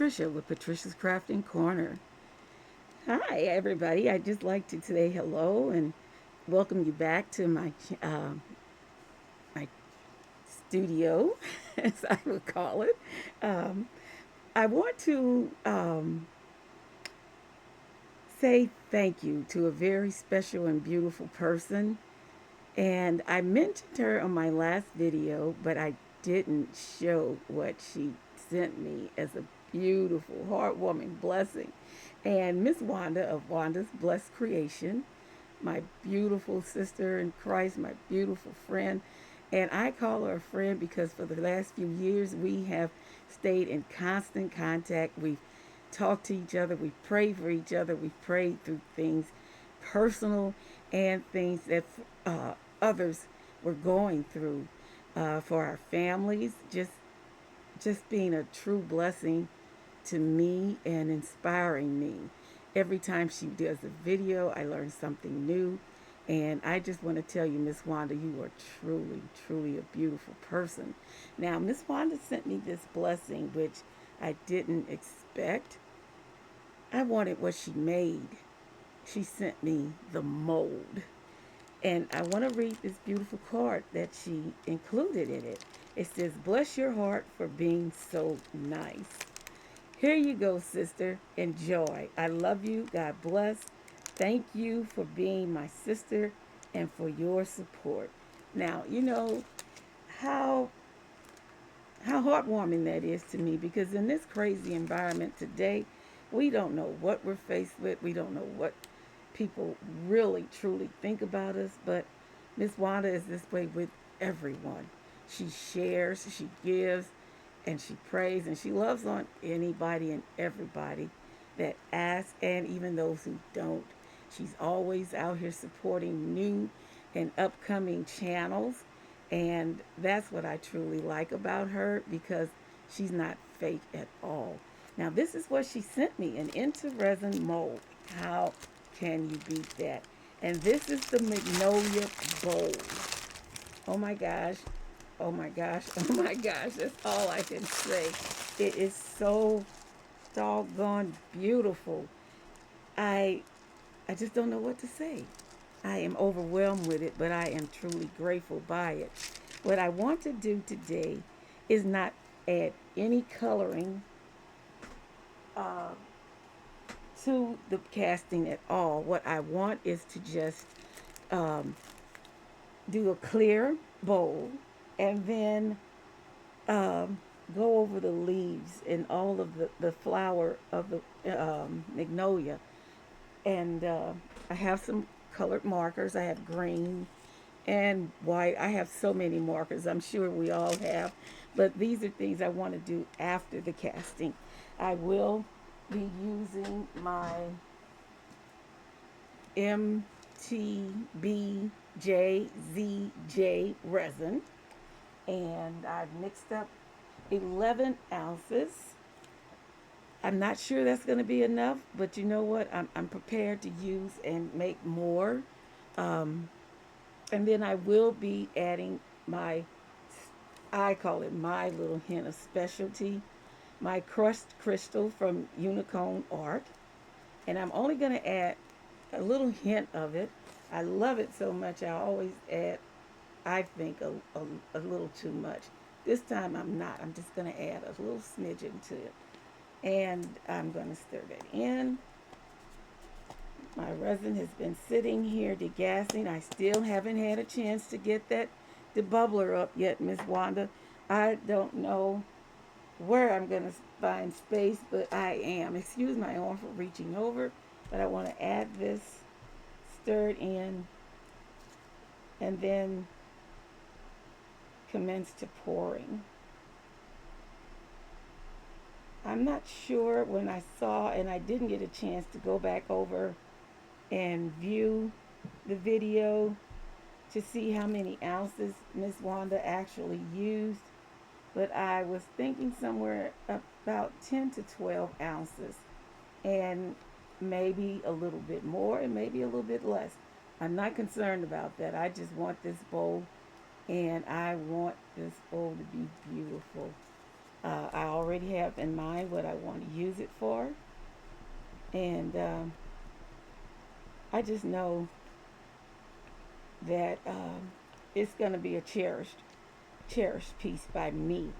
Patricia with Patricia's Crafting Corner. Hi, everybody. I'd just like to say hello and welcome you back to my studio, as I would call it. Um, I want to say thank you to a very special and beautiful person. And I mentioned her on my last video, but I didn't show what she sent me as a beautiful, heartwarming blessing. And Miss Wanda of Wanda's Blessed Creation, my beautiful sister in Christ, my beautiful friend. And I call her a friend because for the last few years we have stayed in constant contact. We've talked to each other, we've prayed for each other, we've prayed through things personal and things that others were going through for our families. Just being a true blessing to me and inspiring me. Every time she does a video, I learn something new. And I just want to tell you, Miss Wanda, you are truly, truly a beautiful person. Now, Miss Wanda sent me this blessing, which I didn't expect. I wanted what she made. She sent me the mold. And I want to read this beautiful card that she included in it. It says, "Bless your heart for being so nice." Here you go, sister. Enjoy. I love you. God bless. Thank you for being my sister and for your support. Now, you know how heartwarming that is to me because in this crazy environment today, we don't know what we're faced with. We don't know what people really truly think about us, but Miss Wanda is this way with everyone. She shares, she gives, and she prays, and she loves on anybody and everybody that asks, and even those who don't. She's always out here supporting new and upcoming channels, and that's what I truly like about her because she's not fake at all. Now, this is what she sent me, an into resin mold. How can you beat that? And this is the Magnolia Bowl. Oh my gosh. Oh my gosh. Oh my gosh. That's all I can say. It is so doggone beautiful. I I just don't know what to say. I am overwhelmed with it, but I am truly grateful by it. What I want to do today is not add any coloring uh, to the casting at all. What I want is to just um, do a clear bowl and then um, go over the leaves and all of the flower of the magnolia. And I have some colored markers. I have green and white. I have so many markers. I'm sure we all have. But these are things I want to do after the casting. I will be using my MTBJZJ resin. And I've mixed up 11 ounces. I'm not sure that's going to be enough, but you know what? I'm prepared to use and make more. Um, and then I will be adding my, I call it my little hint of specialty, my crushed crystal from Unicone Art. And I'm only going to add a little hint of it. I love it so much, I always add, I think, a little too much. This time I'm not. I'm just going to add a little smidgen to it. And I'm going to stir that in. My resin has been sitting here degassing. I still haven't had a chance to get that debubbler up yet, Miss Wanda. I don't know where I'm going to find space, but I am. Excuse my arm for reaching over, but I want to add this, stir it in, and then commence to pouring. I'm not sure when I saw, and I didn't get a chance to go back over and view the video to see how many ounces Miss Wanda actually used, but I was thinking somewhere about 10 to 12 ounces, and maybe a little bit more and maybe a little bit less. I'm not concerned about that. I just want this bowl, and I want this bowl to be beautiful. I already have in mind what I want to use it for, and I just know that it's going to be a cherished piece by me,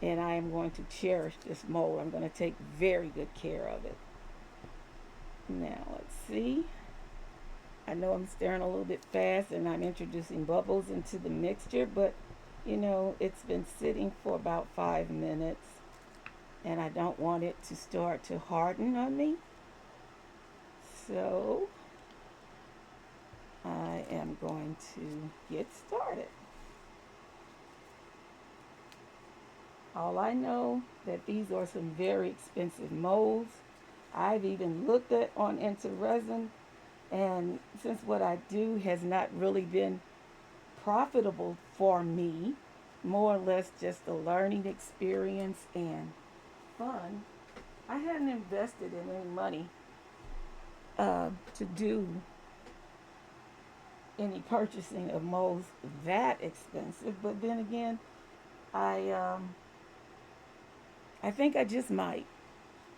and I am going to cherish this mold. I'm going to take very good care of it. Now let's see. I know I'm stirring a little bit fast and I'm introducing bubbles into the mixture, but it's been sitting for about 5 minutes and I don't want it to start to harden on me. So I am going to get started. All I know that these are some very expensive molds. I've even looked at on Into Resin, and since what I do has not really been profitable for me, more or less just a learning experience and fun, I hadn't invested in any money to do any purchasing of molds that expensive. But then again, I um, I think I just might.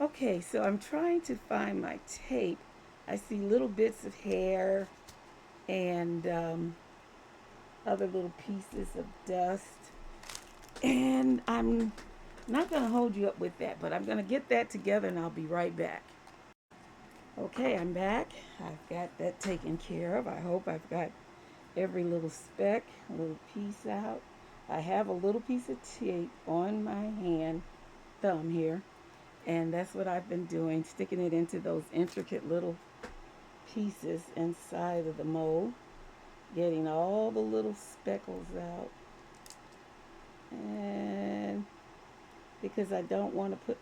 Okay, so I'm trying to find my tape. I see little bits of hair and other little pieces of dust. And I'm not going to hold you up with that, but I'm going to get that together and I'll be right back. Okay, I'm back. I've got that taken care of. I hope I've got every little speck, a little piece out. I have a little piece of tape on my hand, thumb here, and that's what I've been doing, sticking it into those intricate little pieces inside of the mold, getting all the little speckles out. And because I don't want to put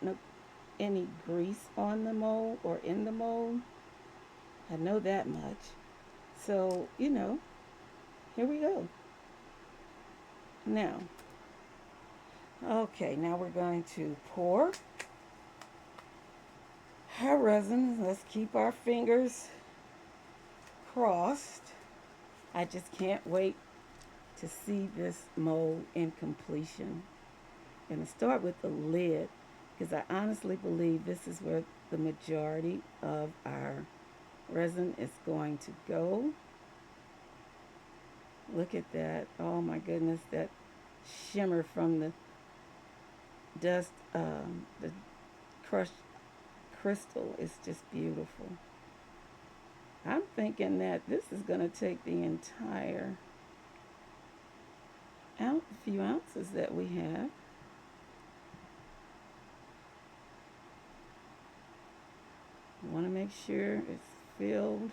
any grease on the mold or in the mold, I know that much. So, here we go. Now, okay, now we're going to pour our resin. Let's keep our fingers crossed. I just can't wait to see this mold in completion. I'm going to start with the lid because I honestly believe this is where the majority of our resin is going to go. Look at that. Oh my goodness, that shimmer from the dust, the crushed crystal is just beautiful. I'm thinking that this is going to take the entire few ounces that we have. I want to make sure it's filled.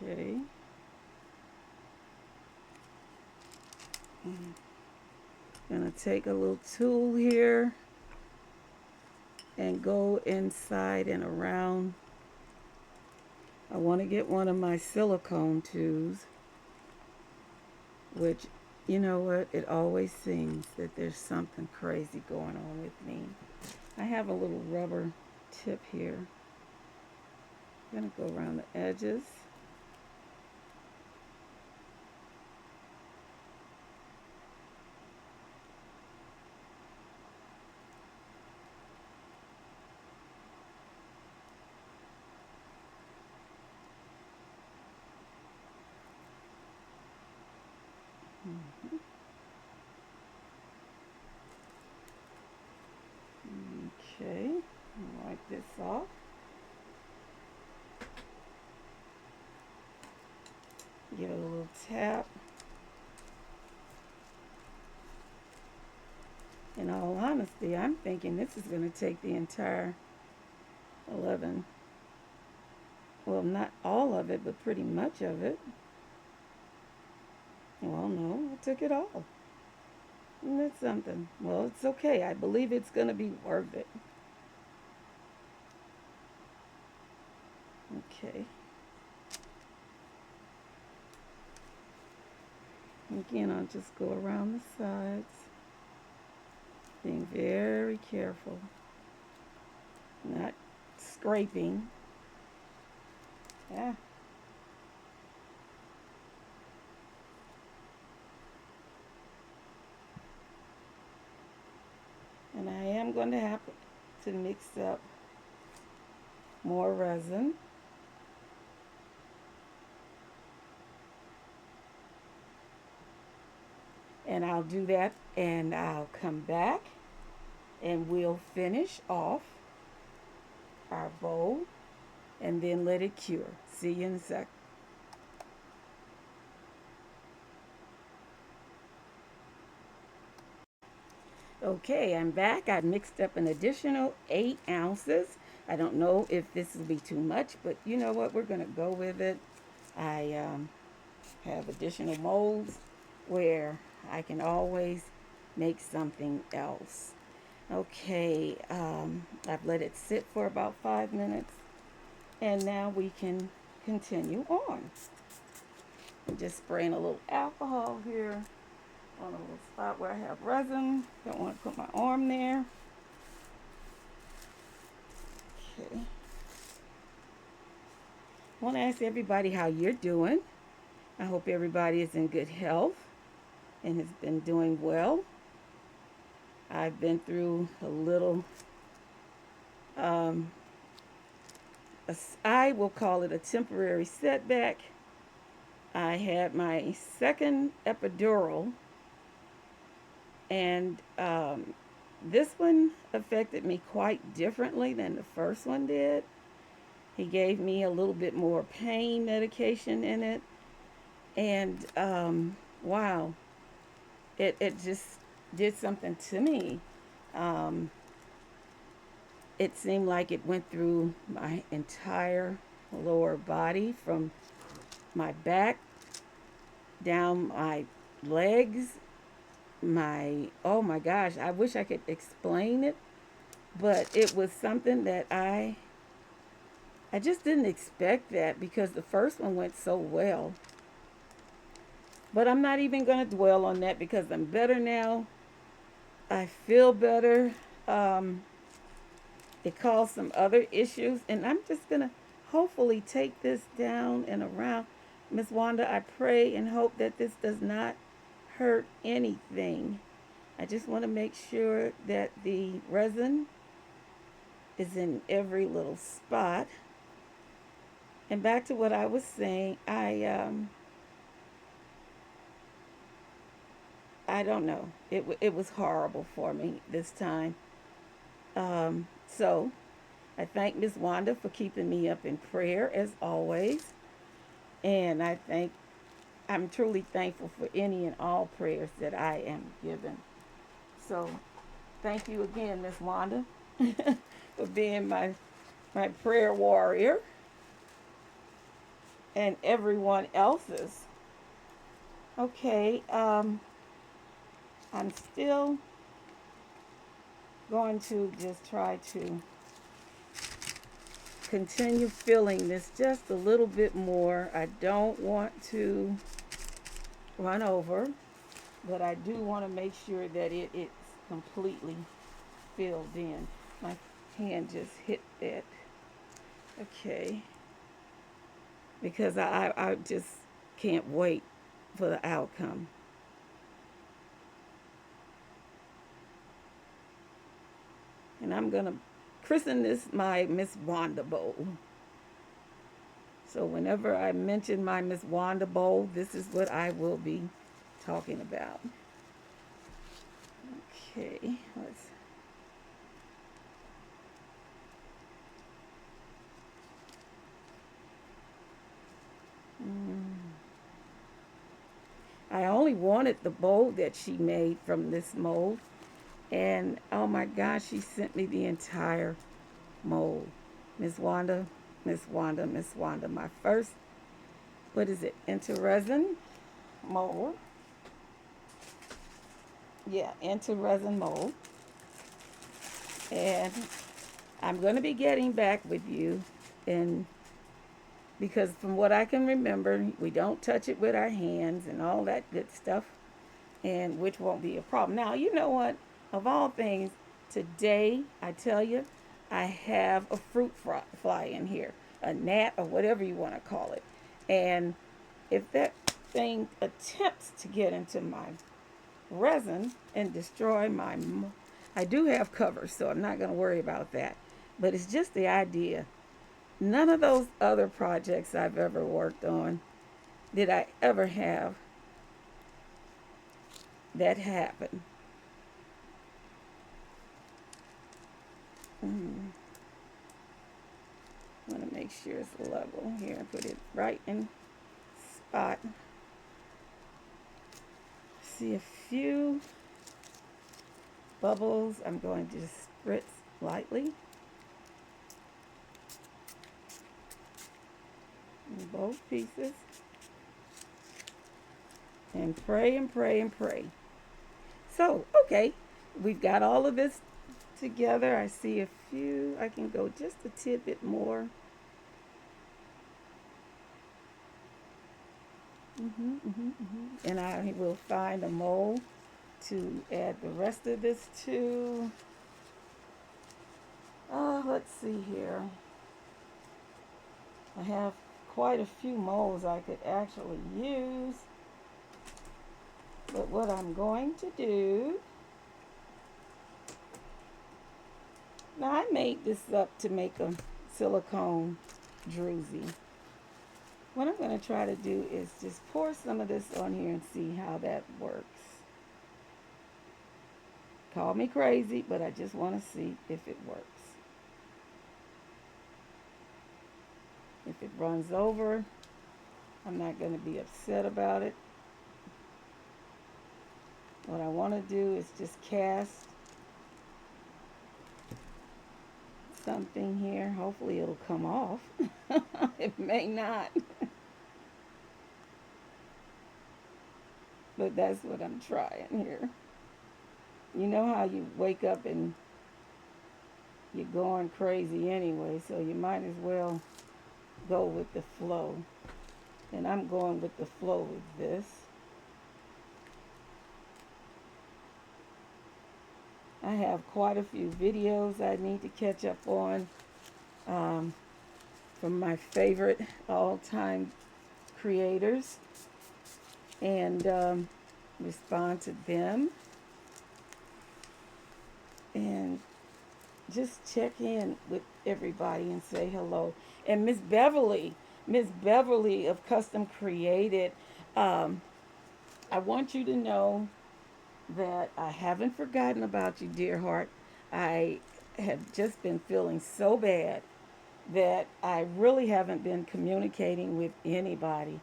Okay. Gonna take a little tool here and go inside and around. I want to get one of my silicone tools, which, you know what, it always seems that there's something crazy going on with me. I have a little rubber tip here. I'm gonna go around the edges. Mhm. Okay, wipe this off. Give it a little tap. In all honesty, I'm thinking this is going to take the entire 11. Well, not all of it, but pretty much of it. Well, no, I took it all. Isn't that something? Well, it's okay. I believe it's going to be worth it. Okay. Again, I'll just go around the sides, being very careful, not scraping. Yeah. going to have to mix up more resin. And I'll do that and I'll come back and we'll finish off our bowl and then let it cure. See you in a sec. Okay, I'm back. I mixed up an additional 8 ounces. I don't know if this will be too much, but you know what? We're going to go with it. I have additional molds where I can always make something else. Okay, I've let it sit for about 5 minutes, and now we can continue on. I'm just spraying a little alcohol here on a little spot where I have resin. Don't want to put my arm there. Okay. I want to ask everybody how you're doing. I hope everybody is in good health and has been doing well. I've been through a little, I will call it a temporary setback. I had my second epidural, and this one affected me quite differently than the first one did. He gave me a little bit more pain medication in it, and wow, it just did something to me. Um, it seemed like it went through my entire lower body, from my back down my legs, my, oh my gosh, I wish I could explain it, but it was something that I just didn't expect that, because the first one went so well. But I'm not even going to dwell on that because I'm better now. I feel better. Um, it caused some other issues, and I'm just going to hopefully take this down and around. Miss Wanda, I pray and hope that this does not hurt anything. I just want to make sure that the resin is in every little spot. And back to what I was saying, I don't know. It was horrible for me this time. So I thank Miss Wanda for keeping me up in prayer as always, and I'm truly thankful for any and all prayers that I am given. So thank you again, Miss Wanda, for being my prayer warrior, and everyone else's. Okay, I'm still going to just try to continue filling this just a little bit more. I don't want to run over, but I do want to make sure that it's completely filled in. My hand just hit that. Okay. Because I just can't wait for the outcome. And I'm going to christen this my Miss Wanda bowl. So whenever I mention my Miss Wanda bowl, this is what I will be talking about. Okay, let's. I only wanted the bowl that she made from this mold, and oh my gosh, she sent me the entire mold. Miss Wanda, Miss Wanda, Miss Wanda. My first, what is it, into resin mold. Yeah, into resin mold. And I'm going to be getting back with you, and because from what I can remember, we don't touch it with our hands and all that good stuff, and which won't be a problem. Now, you know what? Of all things, today, I tell you, I have a fruit fly in here, a gnat or whatever you want to call it. And if that thing attempts to get into my resin and destroy I do have covers, so I'm not going to worry about that. But it's just the idea. None of those other projects I've ever worked on did I ever have that happen. Mm. I want to make sure it's level here and put it right in spot. See a few bubbles. I'm going to just spritz lightly in both pieces and pray and pray and pray. So, okay, we've got all of this together. I see a few. I can go just a tidbit more. And I will find a mold to add the rest of this to. Let's see here. I have quite a few molds I could actually use. But what I'm going to do, now I made this up to make a silicone druzy. What I'm going to try to do is just pour some of this on here and see how that works. Call me crazy, but I just want to see if it works. If it runs over, I'm not going to be upset about it. What I want to do is just cast something here. Hopefully it'll come off. It may not. But that's what I'm trying here. You know how you wake up and you're going crazy anyway, so you might as well go with the flow. And I'm going with the flow with this. I have quite a few videos I need to catch up on um, from my favorite all-time creators and respond to them and just check in with everybody and say hello. And Miss Beverly of Custom Created, I want you to know that I haven't forgotten about you, dear heart. I have just been feeling so bad that I really haven't been communicating with anybody.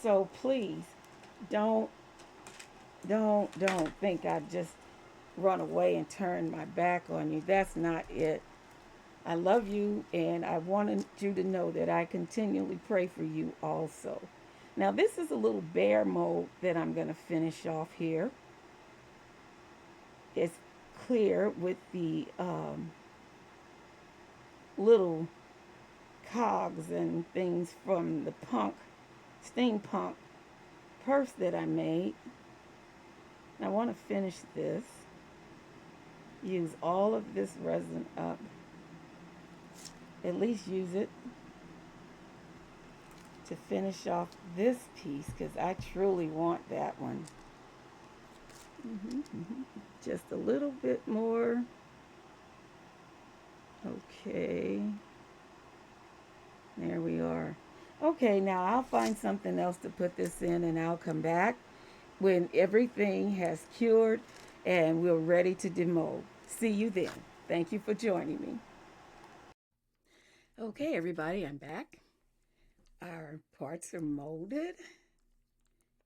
So please don't don't think I just run away and turn my back on you. That's not it. I love you and I wanted you to know that I continually pray for you also. Now this is a little bear mold that I'm going to finish off here. It's clear with the little cogs and things from the steampunk purse that I made. I want to finish this. Use all of this resin up. At least use it to finish off this piece because I truly want that one. Just a little bit more. Okay. There we are. Okay, now I'll find something else to put this in and I'll come back when everything has cured and we're ready to demold. See you then. Thank you for joining me. Okay, everybody, I'm back. Our parts are molded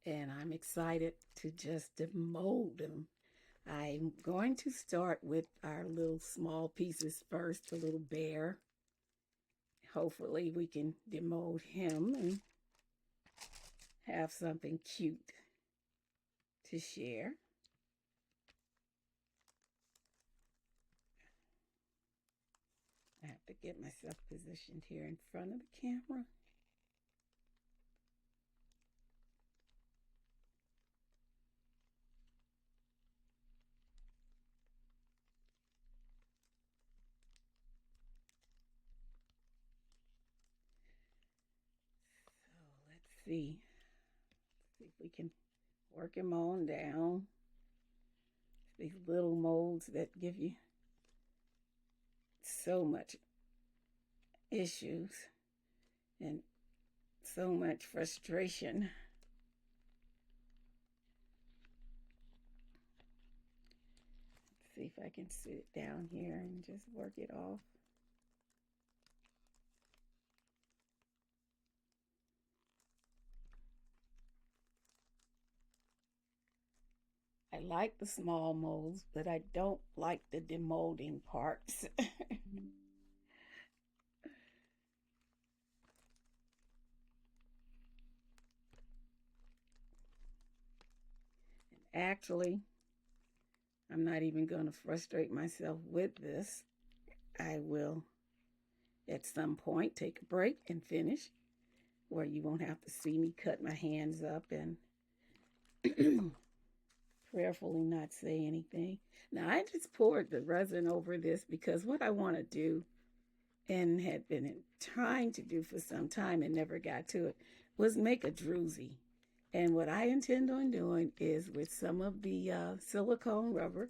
and I'm excited to just demold them. I'm going to start with our little small pieces first, the little bear. Hopefully we can demold him and have something cute to share. I have to get myself positioned here in front of the camera. So let's see if we can work him on down. These little molds that give you so much issues and so much frustration. Let's see if I can sit it down here and just work it off. I like the small molds, but I don't like the demolding parts. Actually, I'm not even going to frustrate myself with this. I will, at some point, take a break and finish, where you won't have to see me cut my hands up and prayerfully not say anything. Now, I just poured the resin over this because what I want to do, and had been trying to do for some time and never got to it, was make a druzy. And what I intend on doing is with some of the silicone rubber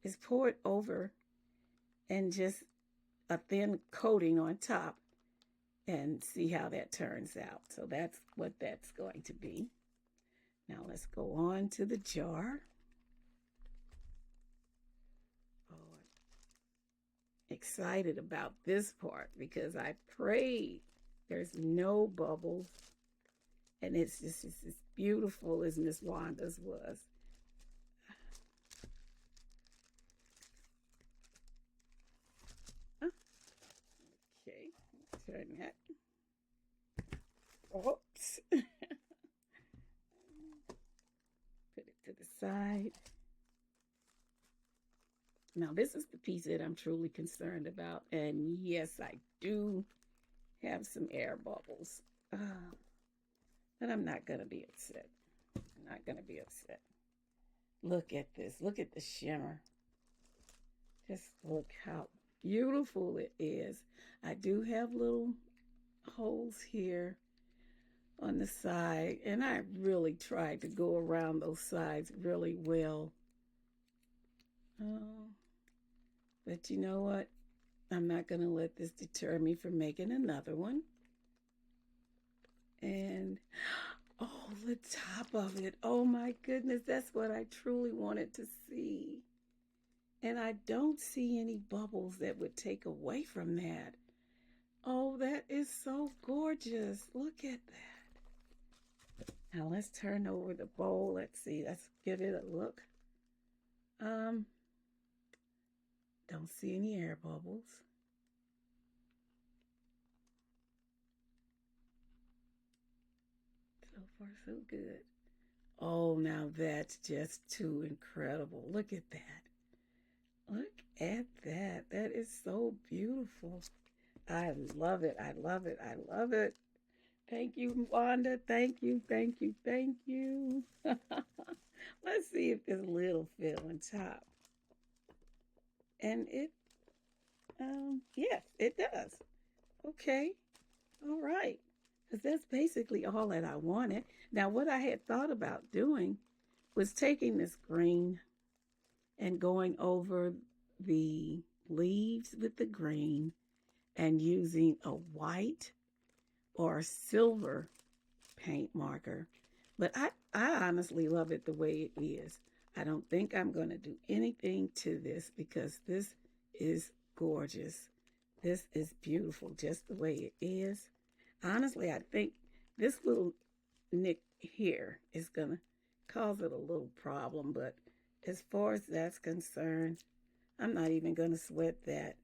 is pour it over and just a thin coating on top and see how that turns out. So that's what that's going to be. Now let's go on to the jar. Oh, I'm excited about this part because I prayed there's no bubbles, and it's just it's as beautiful as Miss Wanda's was. Okay, turn that. Oops. Put it to the side. Now, this is the piece that I'm truly concerned about. And yes, I do have some air bubbles. But I'm not going to be upset. I'm not going to be upset. Look at this. Look at the shimmer. Just look how beautiful it is. I do have little holes here on the side, and I really tried to go around those sides really well. Oh, but you know what? I'm not going to let this deter me from making another one. And oh, the top of it. Oh my goodness, that's what I truly wanted to see. And I don't see any bubbles that would take away from that. Oh, that is so gorgeous. Look at that. Now let's turn over the bowl. Let's see. Let's give it a look. Don't see any air bubbles. So far, so good. Oh, now that's just too incredible. Look at that. Look at that. That is so beautiful. I love it. I love it. I love it. Thank you, Wanda. Thank you. Thank you. Thank you. Let's see if this little fit on top. And it, yes, it does. Okay. All right. Because that's basically all that I wanted. Now, what I had thought about doing was taking this green and going over the leaves with the green and using a white or silver paint marker. But I honestly love it the way it is. I don't think I'm going to do anything to this because this is gorgeous. This is beautiful just the way it is. Honestly, I think this little nick here is going to cause it a little problem, but as far as that's concerned, I'm not even going to sweat that.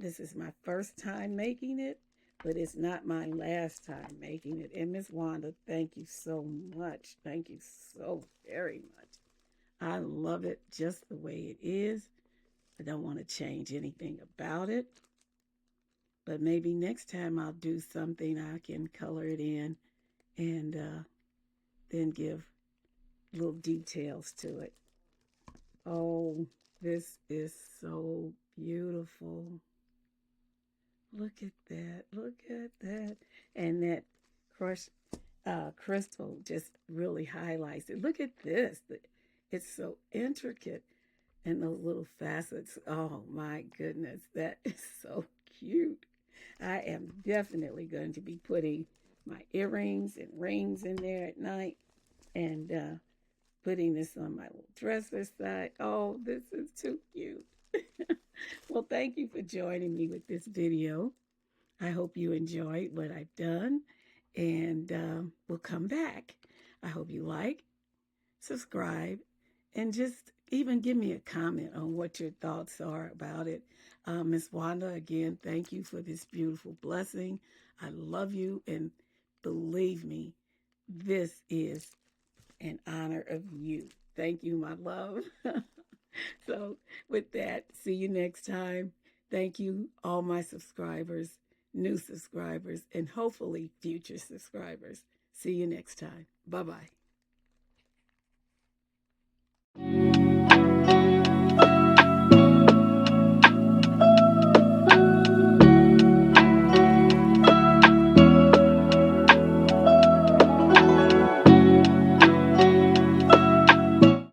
This is my first time making it, but it's not my last time making it. And Miss Wanda, thank you so much. Thank you so very much. I love it just the way it is. I don't want to change anything about it. But maybe next time I'll do something I can color it in and then give little details to it. Oh, this is so beautiful. Look at that. Look at that. And that crushed crystal just really highlights it. Look at this. It's so intricate. And those little facets. Oh my goodness, that is so cute. I am definitely going to be putting my earrings and rings in there at night and putting this on my little dresser side. Oh, this is too cute. Well, thank you for joining me with this video. I hope you enjoyed what I've done, and we'll come back. I hope you like, subscribe, and just even give me a comment on what your thoughts are about it. Miss Wanda, again, thank you for this beautiful blessing. I love you, and believe me, this is in honor of you. Thank you, my love. So, with that, see you next time. Thank you, all my subscribers, new subscribers, and hopefully future subscribers. See you next time. Bye bye.